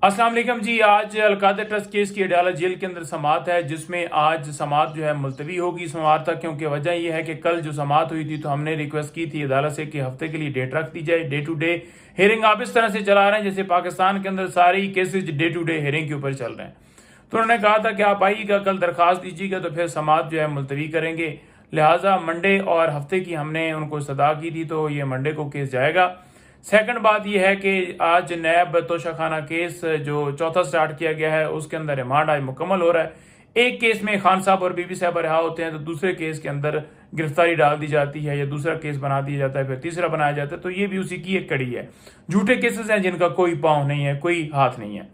अस्सलाम वालेकुम जी। आज अलकायदा ट्रस्ट केस की अडयाला जेल के अंदर समाअत है, जिसमें आज समाअत जो है मुलतवी होगी सोमवार तक, क्योंकि वजह यह है कि कल जो समाअत हुई थी तो हमने रिक्वेस्ट की थी अदालत से कि हफ्ते के लिए डेट रख दी जाए। डे टू डे हेयरिंग आप इस तरह से चला रहे हैं जैसे पाकिस्तान के अंदर सारी cases day to day hearing के ऊपर चल रहे हैं। तो उन्होंने कहा था कि आप आइएगा, कल दरख्वास्त दीजिएगा तो फिर समाअत जो है मुलतवी करेंगे। लिहाजा मंडे और हफ्ते की हमने उनको सदा की थी, तो ये मंडे को केस जाएगा। सेकंड बात यह है कि आज नैब तोशाखाना केस जो चौथा स्टार्ट किया गया है उसके अंदर रिमांड आज मुकम्मल हो रहा है। एक केस में खान साहब और बीबी साहब रिहा होते हैं तो दूसरे केस के अंदर गिरफ्तारी डाल दी जाती है या दूसरा केस बना दिया जाता है, फिर तीसरा बनाया जाता है। तो ये भी उसी की एक कड़ी है। झूठे केसेस हैं जिनका कोई पाँव नहीं है, कोई हाथ नहीं है।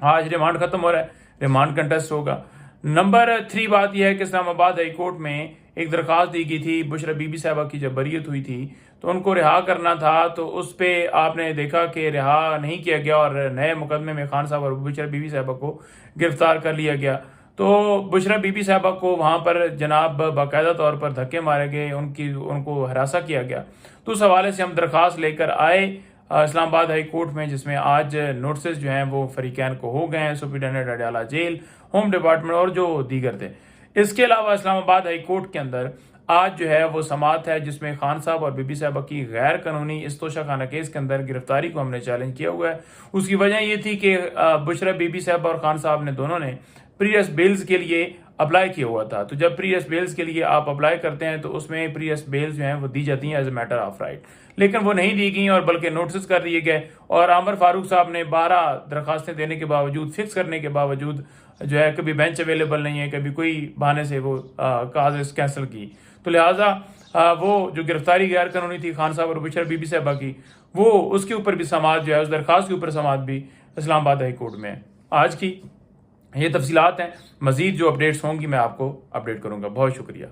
आज रिमांड खत्म हो रहा है, रिमांड कंटेस्ट होगा। नंबर 3 बात यह है कि इस्लामाबाद हाई कोर्ट में एक दरख्वास्त दी गई थी बुशरा बीबी साहबा की, जब बरीयत हुई थी तो उनको रिहा करना था, तो उस पर आपने देखा कि रिहा नहीं किया गया और नए मुकदमे में खान साहब और बुशरा बीबी साहबा को गिरफ्तार कर लिया गया। तो बुशरा बीबी साहबा को वहाँ पर जनाब बाकायदा तौर पर धक्के मारे गए, उनको हरासा किया गया। तो उस हवाले से हम दरख्वास्त लेकर आए इस्लामाबाद हाई कोर्ट में, जिसमें आज नोटिस जो हैं वो फरीकैन को हो गए हैं, superintendent Adiala jail, home department और जो दीगर थे। इसके अलावा इस्लामाबाद हाई कोर्ट के अंदर आज जो है वो समाअत है, जिसमें खान साहब और बीबी साहबा की गैर कानूनी इस तोशाखाना केस के अंदर गिरफ्तारी को हमने चैलेंज किया हुआ है। उसकी वजह ये थी कि बुशरा बीबी साहबा और खान साहब ने दोनों ने प्रीवियस बेल्स के लिए अप्लाई किया हुआ था। तो जब प्रीवियस बेल्स के लिए आप अप्लाई करते हैं तो उसमें प्रीवियस बेल्स जो हैं वो दी जाती हैं as a matter of right, लेकिन वो नहीं दी गई और बल्कि नोटिस कर दिए गए। और आमर फारूक साहब ने 12 दरखास्तें देने के बावजूद, फिक्स करने के बावजूद जो है कभी बेंच अवेलेबल नहीं है, कभी कोई बहाने से वो काज कैंसिल की। तो लिहाजा वो जो गिरफ्तारी गैर कानूनी थी खान साहब और बुशरा बीबी साहबा की, वो उसके ऊपर भी समाअत जो है, उस दरखास्त के ऊपर समाअत भी इस्लामाबाद हाई कोर्ट में आज की। ये तफसीलात हैं, मजीद जो अपडेट्स होंगी मैं आपको अपडेट करूंगा। बहुत शुक्रिया।